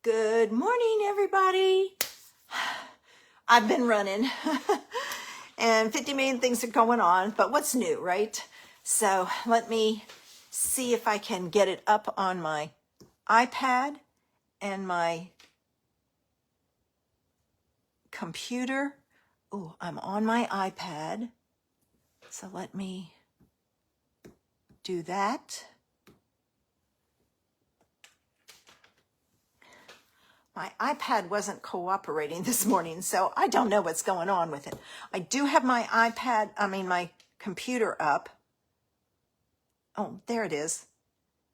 Good morning, everybody. I've been running and 50 million things are going on, but what's new, right? So let me see if I can get it up on my iPad and my computer. Oh, I'm on my iPad. So let me do that. My iPad wasn't cooperating this morning, so I don't know what's going on with it. I do have my my computer up. Oh, there it is.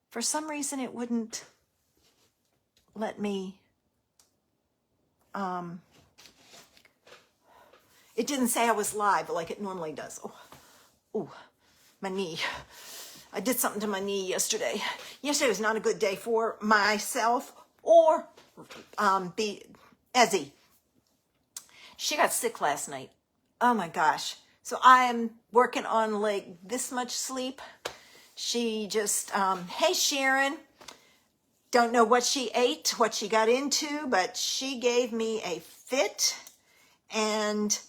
For some reason, it wouldn't let me, it didn't say I was live like it normally does. Oh, my knee. I did something to my knee yesterday. Yesterday was not a good day for myself or Ezzy. She got sick last night. Oh my gosh. So I am working on like this much sleep. She just, hey Sharon, don't know what she ate, what she got into, but she gave me a fit, and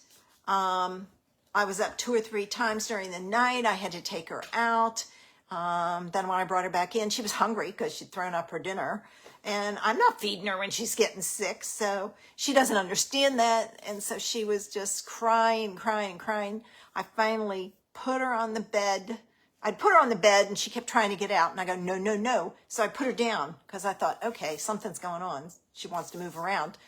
I was up 2 or 3 times during the night. I had to take her out. Then when I brought her back in, she was hungry because she'd thrown up her dinner. And I'm not feeding her when she's getting sick, so she doesn't understand that. And so she was just crying. I finally put her on the bed. I'd put her on the bed and she kept trying to get out. And I go, no. So I put her down because I thought, okay, something's going on. She wants to move around.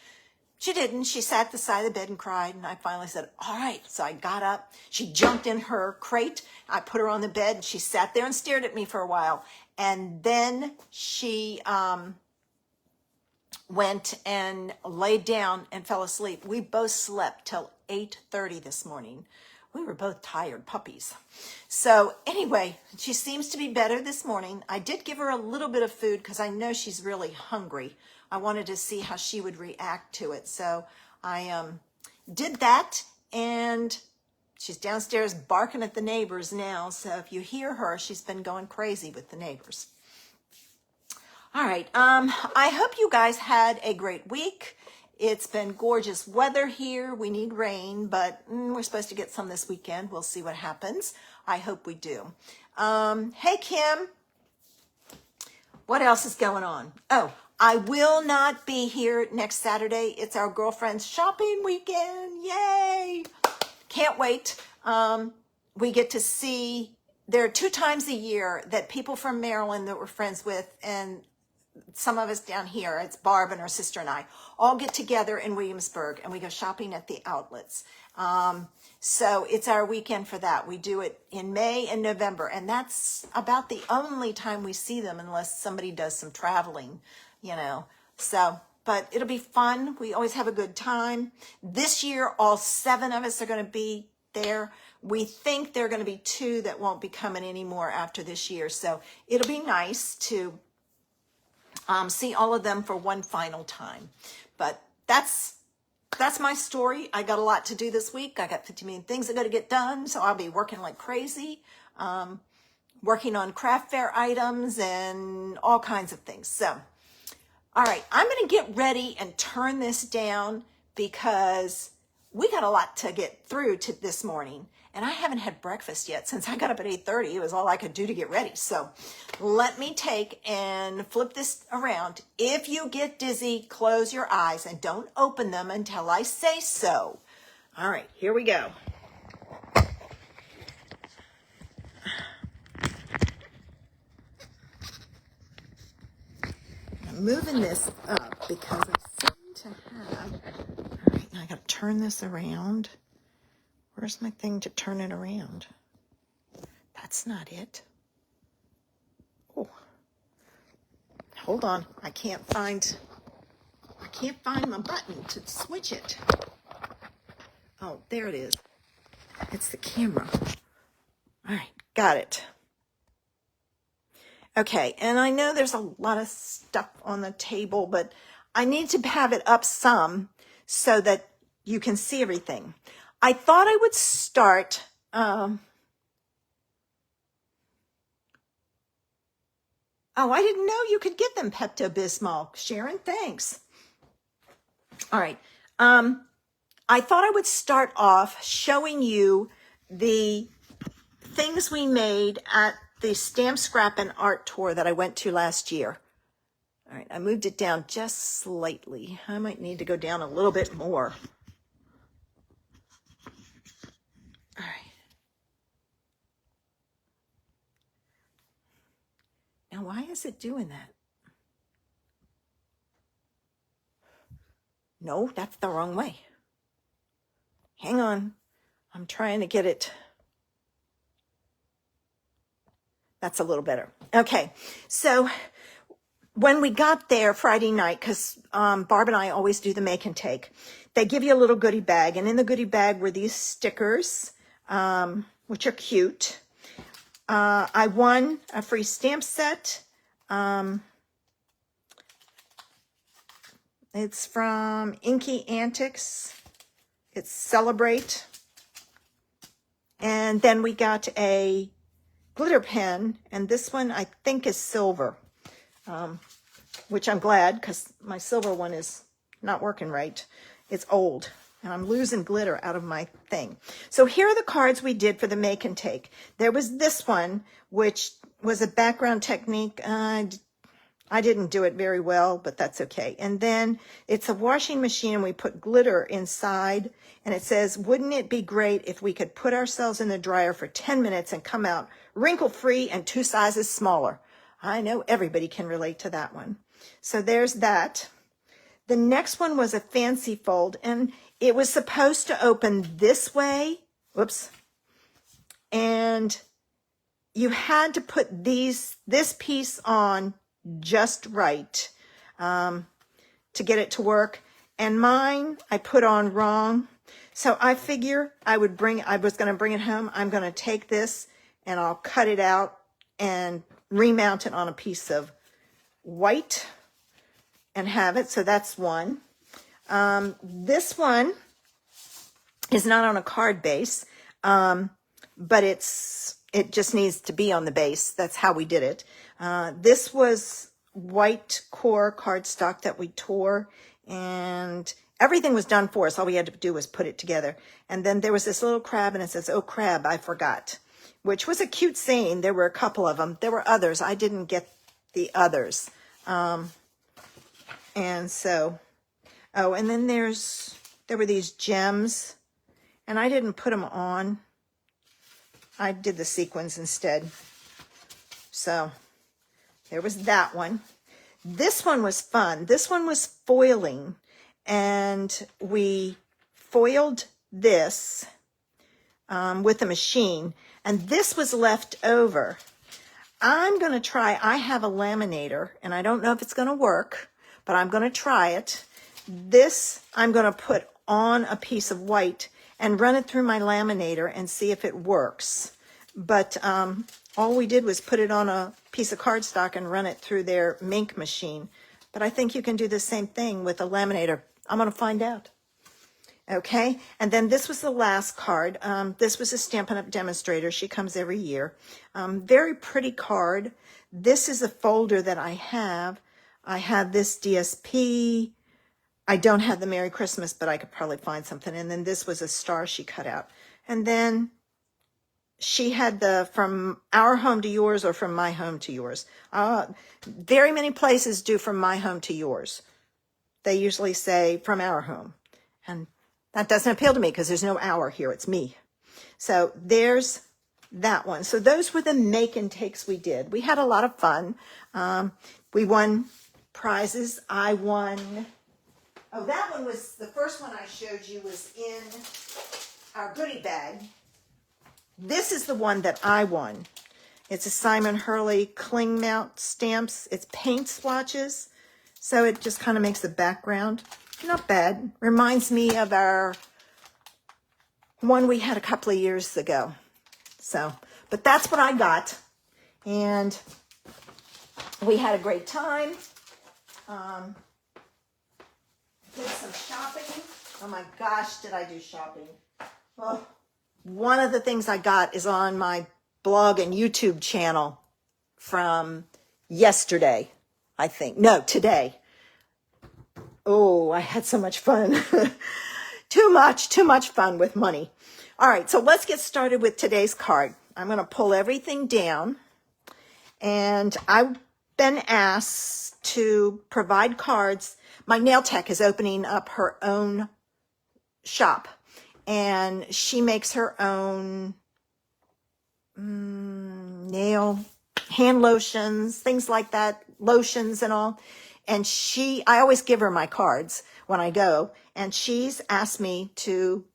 She didn't. She sat at the side of the bed and cried. And I finally said, all right. So I got up. She jumped in her crate. I put her on the bed and she sat there and stared at me for a while. And then she went and laid down and fell asleep. We both slept till 8:30 this morning. We were both tired puppies. So anyway, she seems to be better this morning. I did give her a little bit of food because I know she's really hungry. I wanted to see how she would react to it. So I did that, and she's downstairs barking at the neighbors now. So if you hear her, she's been going crazy with the neighbors. All right. I hope you guys had a great week. It's been gorgeous weather here. We need rain, but we're supposed to get some this weekend. We'll see what happens. I hope we do. Hey, Kim. What else is going on? Oh, I will not be here next Saturday. It's our girlfriend's shopping weekend. Yay. Can't wait. We get to see, there are 2 times a year that people from Maryland that we're friends with, and some of us down here, it's Barb and her sister and I, all get together in Williamsburg and we go shopping at the outlets. So it's our weekend for that. We do it in May and November, and that's about the only time we see them unless somebody does some traveling, So, but it'll be fun. We always have a good time. This year, all 7 of us are going to be there. We think there are going to be 2 that won't be coming anymore after this year. So it'll be nice to see all of them for one final time. But that's my story. I got a lot to do this week. I got 50 million things I got to get done, so I'll be working like crazy, working on craft fair items and all kinds of things. So, all right, I'm going to get ready and turn this down because we got a lot to get through to this morning. And I haven't had breakfast yet since I got up at 8:30. It was all I could do to get ready. So let me take and flip this around. If you get dizzy, close your eyes and don't open them until I say so. All right, here we go. I'm moving this up because I seem to have... All right, now I got to turn this around. Where's my thing to turn it around? That's not it. Oh, hold on. I can't find my button to switch it. Oh, there it is. It's the camera. All right, got it. Okay, and I know there's a lot of stuff on the table, but I need to have it up some so that you can see everything. I thought I would start... Oh, I didn't know you could get them Pepto-Bismol. Sharon, thanks. All right. I thought I would start off showing you the things we made at the Stamp, Scrap, and Art tour that I went to last year. All right, I moved it down just slightly. I might need to go down a little bit more. All right. Now, why is it doing that? No, that's the wrong way. Hang on. I'm trying to get it. That's a little better. Okay, so when we got there Friday night, because Barb and I always do the make and take, they give you a little goodie bag. And in the goodie bag were these stickers, which are cute. I won a free stamp set. It's from Inky Antics. It's Celebrate. And then we got a glitter pen, and this one I think is silver, which I'm glad because my silver one is not working right. It's old, and I'm losing glitter out of my thing. So here are the cards we did for the make and take. There was this one, which was a background technique. I didn't do it very well, but that's okay. And then it's a washing machine, and we put glitter inside, and it says, wouldn't it be great if we could put ourselves in the dryer for 10 minutes and come out wrinkle-free and 2 sizes smaller? I know everybody can relate to that one. So there's that. The next one was a fancy fold, and it was supposed to open this way. Whoops. And you had to put this piece on just right to get it to work. And mine, I put on wrong. So I figure I was going to bring it home. I'm going to take this and I'll cut it out and remount it on a piece of white and have it. So that's one. This one is not on a card base, but it just needs to be on the base. That's how we did it. This was white core cardstock that we tore, and everything was done for us. All we had to do was put it together. And then there was this little crab, and it says, "Oh, crab, I forgot," which was a cute saying. There were a couple of them. There were others. I didn't get the others. And so, oh, and then there were these gems, and I didn't put them on. I did the sequins instead. So there was that one. This one was fun. This one was foiling, and we foiled this with a machine, and this was left over. I'm going to try. I have a laminator, and I don't know if it's going to work, but I'm going to try it. This I'm going to put on a piece of white and run it through my laminator and see if it works. But all we did was put it on a piece of cardstock and run it through their Mink machine. But I think you can do the same thing with a laminator. I'm going to find out. Okay, and then this was the last card. This was a Stampin' Up! Demonstrator. She comes every year. Very pretty card. This is a folder that I have. I have this DSP. I don't have the Merry Christmas, but I could probably find something. And then this was a star she cut out. And then she had the From Our Home to Yours or From My Home to Yours. Very many places do From My Home to Yours. They usually say From Our Home. And that doesn't appeal to me because there's no our here. It's me. So there's that one. So those were the make and takes we did. We had a lot of fun. We won prizes. I won... Oh, that one was, the first one I showed you was in our goodie bag. This is the one that I won. It's a Simon Hurley cling mount stamps. It's paint swatches. So it just kind of makes the background not bad. Reminds me of our one we had a couple of years ago. So, but that's what I got. And we had a great time. Did some shopping. Oh my gosh, did I do shopping? Well, one of the things I got is on my blog and YouTube channel from yesterday, I think. No, today. Oh, I had so much fun. Too much fun with money. All right, so let's get started with today's card. I'm going to pull everything down, and I've been asked to provide cards. My nail tech is opening up her own shop, and she makes her own nail hand lotions, things like that, lotions and all. And I always give her my cards when I go, and she's asked me to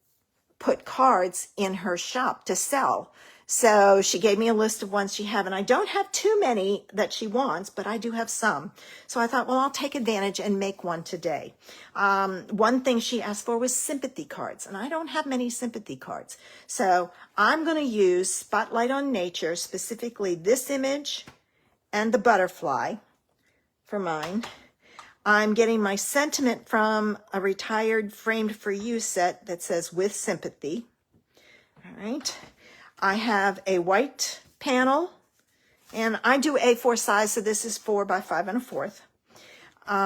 put cards in her shop to sell. So she gave me a list of ones she have, and I don't have too many that she wants, but I do have some. So I thought, well, I'll take advantage and make one today. One thing she asked for was sympathy cards, and I don't have many sympathy cards. So I'm going to use Spotlight on Nature, specifically this image and the butterfly for mine. I'm getting my sentiment from a retired Framed for You set that says with sympathy. All right. I have a white panel, and I do A4 size, so this is 4 by 5 1/4.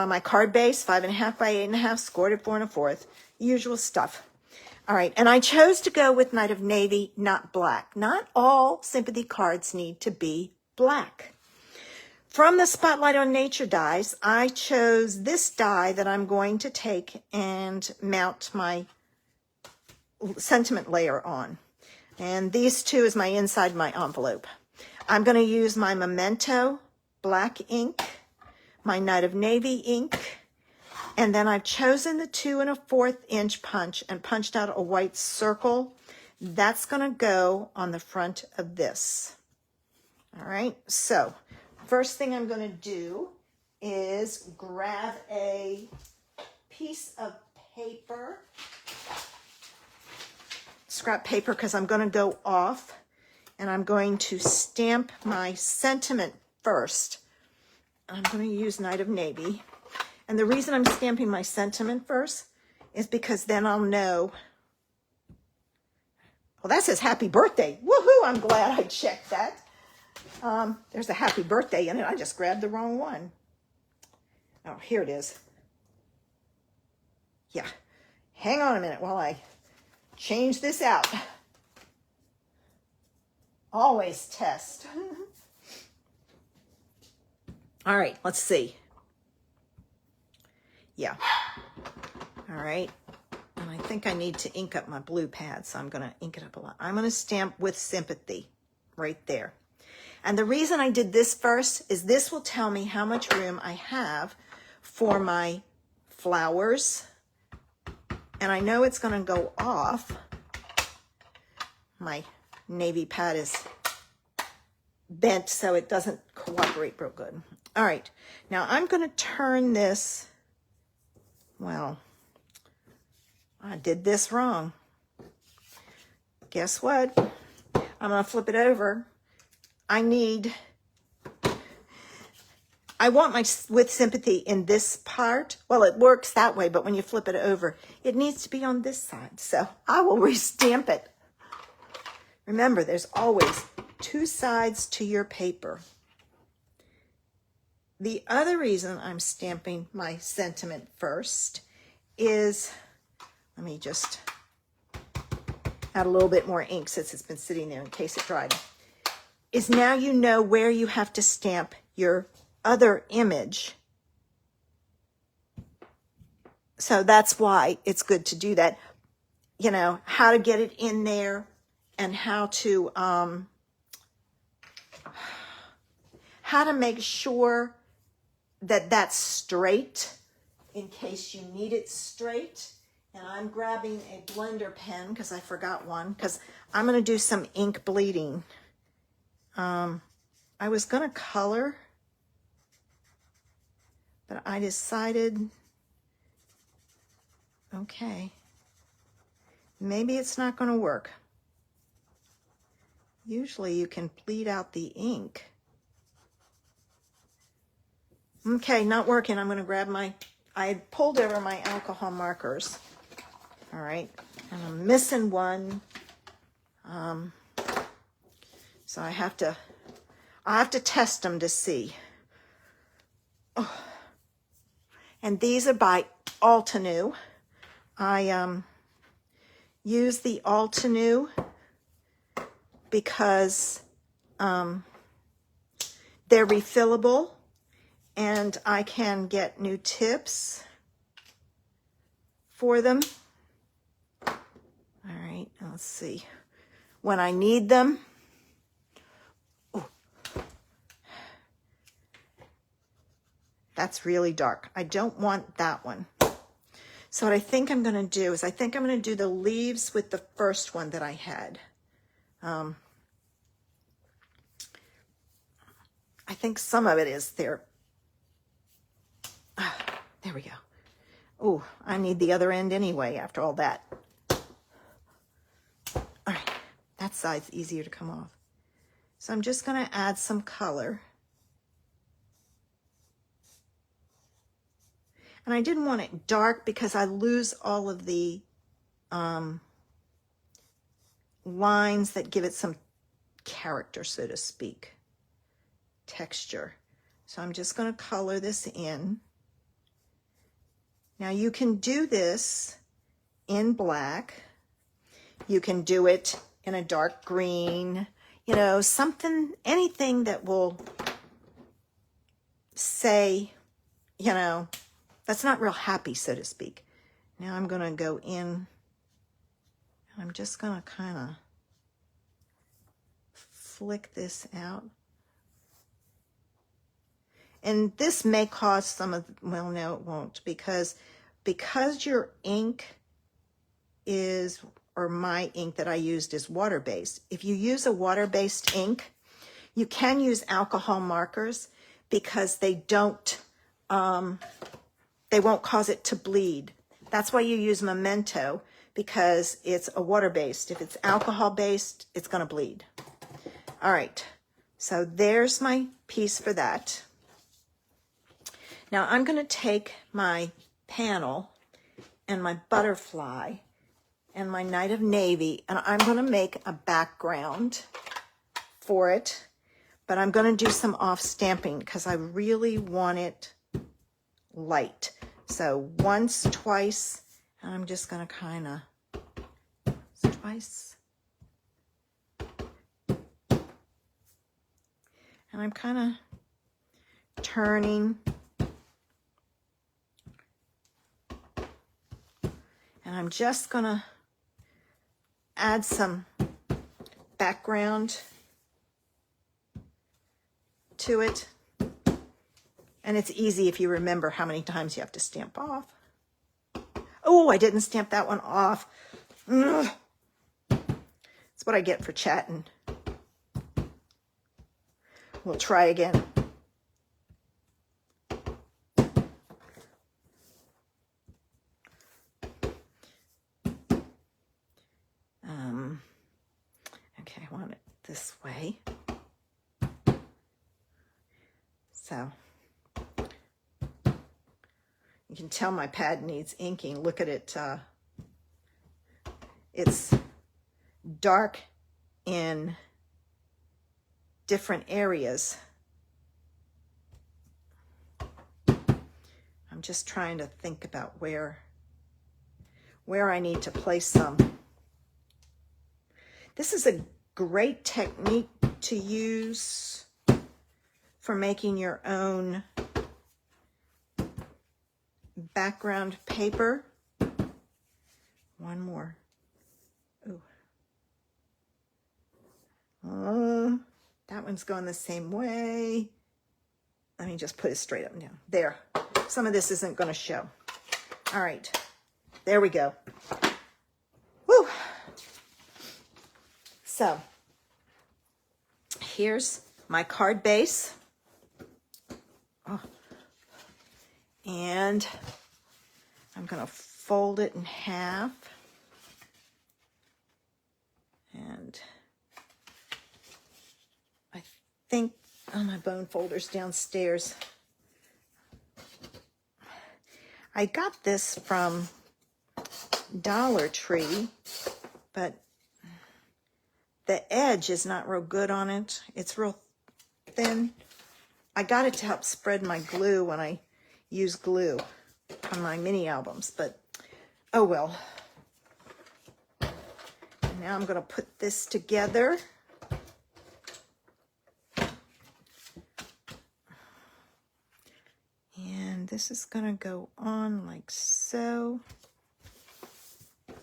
My card base, 5.5 by 8.5, scored at 4 1/4. Usual stuff. All right, and I chose to go with Night of Navy, not black. Not all sympathy cards need to be black. From the Spotlight on Nature dies, I chose this die that I'm going to take and mount my sentiment layer on. And these two is my inside my envelope. I'm going to use my Memento black ink, my Night of Navy ink, and then I've chosen the 2 1/4 inch punch and punched out a white circle. That's going to go on the front of this. All right, so first thing I'm going to do is grab a piece of paper, scrap paper, because I'm going to go off, and I'm going to stamp my sentiment first. I'm going to use Night of Navy. And the reason I'm stamping my sentiment first is because then I'll know. Well, that says happy birthday. Woohoo! I'm glad I checked that. There's a happy birthday in it. I just grabbed the wrong one. Oh, here it is. Yeah. Hang on a minute while I change this out. Always test. All right, let's see. Yeah. All right. And I think I need to ink up my blue pad, so I'm going to ink it up a lot. I'm going to stamp with sympathy right there. And the reason I did this first is this will tell me how much room I have for my flowers. And I know it's going to go off. My navy pad is bent, so it doesn't cooperate real good. All right, now I'm going to turn this. Well, I did this wrong. Guess what? I'm going to flip it over. I want my with sympathy in this part. Well, it works that way, but when you flip it over, it needs to be on this side. So I will restamp it. Remember, there's always 2 sides to your paper. The other reason I'm stamping my sentiment first is, let me just add a little bit more ink since it's been sitting there in case it dried, is now you know where you have to stamp your other image. So that's why it's good to do that. You know, how to get it in there and how to make sure that that's straight in case you need it straight. And I'm grabbing a blender pen because I forgot one, because I'm going to do some ink bleeding. I was going to color, but I decided, okay, maybe it's not going to work. Usually you can bleed out the ink. Okay, not working. I'm going to grab I had pulled over my alcohol markers. All right, and I'm missing one. So I have to test them to see. Oh. And these are by Altenew. I use the Altenew because they're refillable and I can get new tips for them. All right, let's see. When I need them. Ooh. That's really dark. I don't want that one. So what I think I'm going to do is I think I'm going to do the leaves with the first one that I had. I think some of it is there. There we go. Oh, I need the other end anyway after all that. All right, that side's easier to come off. So I'm just going to add some color. And I didn't want it dark because I lose all of the lines that give it some character, so to speak, texture. So I'm just going to color this in. Now you can do this in black. You can do it in a dark green, you know, something, anything that will say, you know, that's not real happy, so to speak. Now I'm going to go in. I'm just going to kind of flick this out. And this may cause some of, well, no, it won't, because your ink is, or my ink that I used is water-based. If you use a water-based ink, you can use alcohol markers because they don't, they won't cause it to bleed. That's why you use Memento, because it's a water-based. If it's alcohol-based, it's going to bleed. All right, so there's my piece for that. Now I'm going to take my panel and my butterfly and my Night of Navy, and I'm going to make a background for it, but I'm going to do some off stamping because I really want it light. So once, twice, and I'm just going to kind of twice. And I'm kind of turning. And I'm just going to add some background to it. And it's easy if you remember how many times you have to stamp off. Oh, I didn't stamp that one off. Ugh. That's what I get for chatting. We'll try again. Okay, I want it this way. So you can tell my pad needs inking. Look at it. It's dark in different areas. I'm just trying to think about where I need to place some. This is a great technique to use for making your own background paper. One more. Ooh. That one's going the same way. Let me just put it straight up and down. There. Some of this isn't going to show. All right. There we go. Woo! So, here's my card base. Oh. And I'm going to fold it in half. And I think, oh, my bone folder's downstairs. I got this from Dollar Tree, but the edge is not real good on it. It's real thin. I got it to help spread my glue when I use glue. on my mini albums, but oh well. Now I'm going to put this together. And this is going to go on like so. All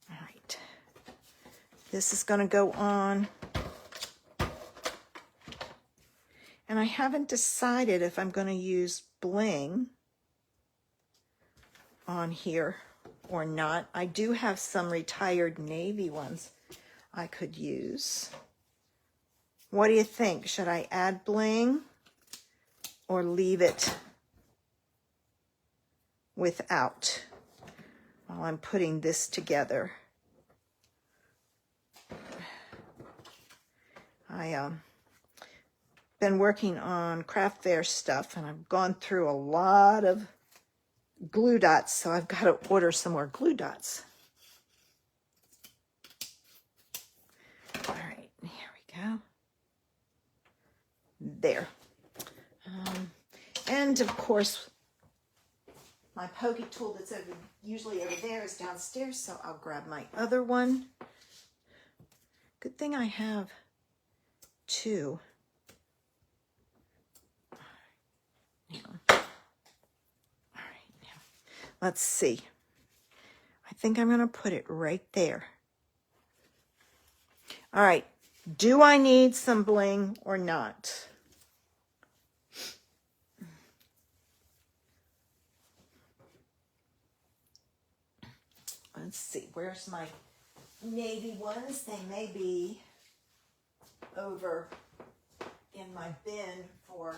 right. This is going to go on. And I haven't decided if I'm going to use bling on here or not. I do have some retired navy ones I could use. What do you think? Should I add bling or leave it without while I'm putting this together? I been working on craft fair stuff, and I've gone through a lot of glue dots, so I've got to order some more glue dots. All right, here we go. There. And of course, my pokey tool that's usually over there is downstairs, so I'll grab my other one. Good thing I have two. All right, now let's see. I think I'm going to put it right there. All right, do I need some bling or not? Let's see, where's my navy ones? They may be over in my bin for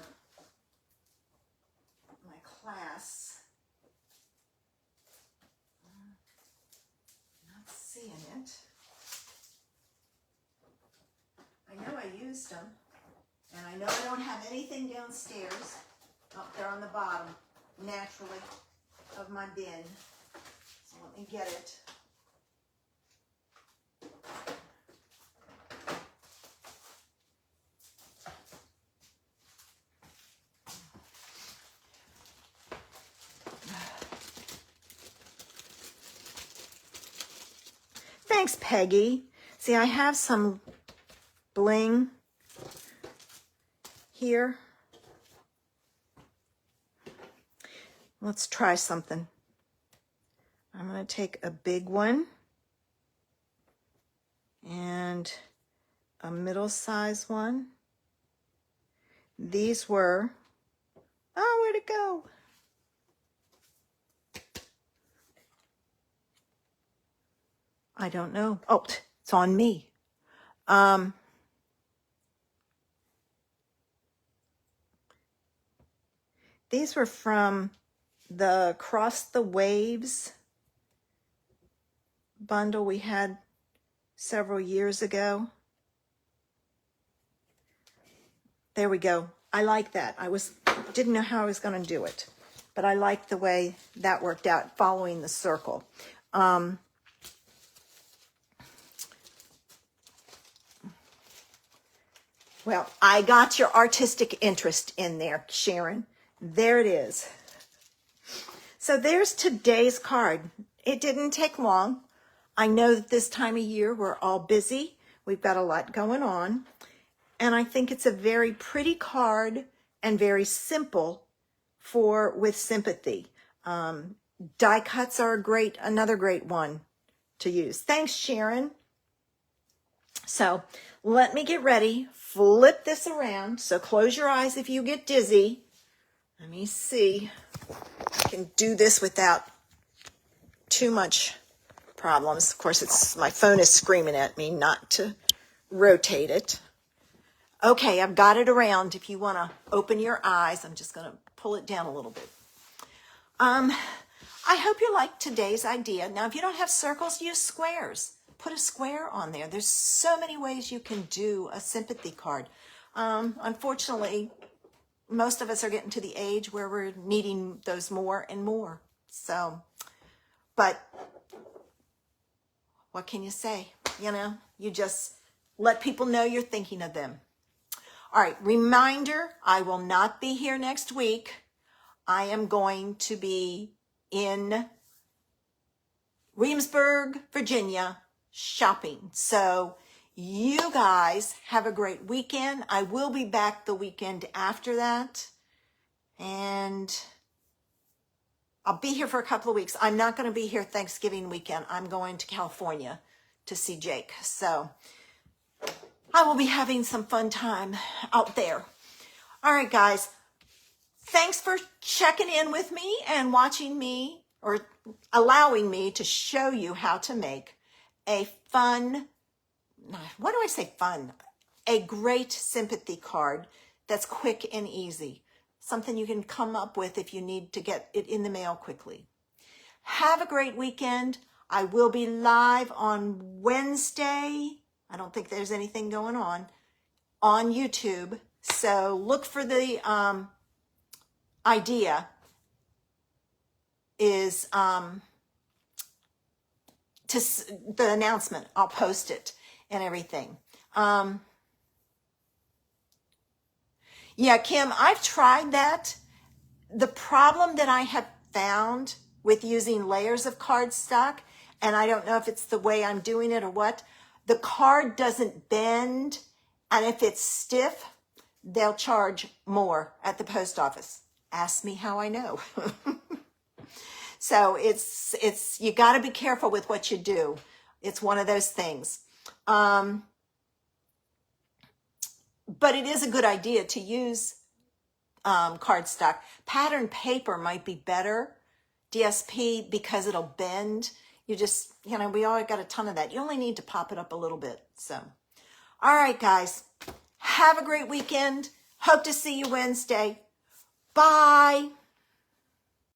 my class. Not seeing it. I know I used them, and I know I don't have anything downstairs up there on the bottom, naturally, of my bin. So let me get it. Thanks, Peggy. See, I have some bling here. Let's try something. I'm going to take a big one and a middle-sized one. These were, oh, where'd it go? I don't know. Oh, it's on me. These were from the Cross the Waves bundle we had several years ago. There we go. I like that. Didn't know how I was going to do it, but I like the way that worked out, following the circle. Well, I got your artistic interest in there, Sharon. There it is. So there's today's card. It didn't take long. I know that this time of year we're all busy. We've got a lot going on. And I think it's a very pretty card and very simple with sympathy. Die cuts are another great one to use. Thanks, Sharon. So let me get ready. Flip this around. So close your eyes if you get dizzy. Let me see. I can do this without too much problems. Of course, my phone is screaming at me not to rotate it. Okay, I've got it around. If you want to open your eyes, I'm just going to pull it down a little bit. I hope you liked today's idea. Now, if you don't have circles, use squares. Put a square on there. There's so many ways you can do a sympathy card. Unfortunately, most of us are getting to the age where we're needing those more and more. So, but what can you say? You just let people know you're thinking of them. All right, reminder, I will not be here next week. I am going to be in Williamsburg, Virginia, shopping. So you guys have a great weekend. I will be back the weekend after that. And I'll be here for a couple of weeks. I'm not going to be here Thanksgiving weekend. I'm going to California to see Jake. So I will be having some fun time out there. All right, guys. Thanks for checking in with me and watching me, or allowing me to show you how to make a fun, what do I say fun? A great sympathy card that's quick and easy. Something you can come up with if you need to get it in the mail quickly. Have a great weekend. I will be live on Wednesday. I don't think there's anything going on YouTube. So look for the idea is the announcement. I'll post it and everything. Yeah, Kim, I've tried that. The problem that I have found with using layers of cardstock, and I don't know if it's the way I'm doing it or what, the card doesn't bend, and if it's stiff, they'll charge more at the post office. Ask me how I know. So it's you got to be careful with what you do. It's one of those things. But it is a good idea to use cardstock. Pattern paper might be better, DSP, because it'll bend. You just, we all got a ton of that. You only need to pop it up a little bit. So, all right, guys, have a great weekend. Hope to see you Wednesday. Bye.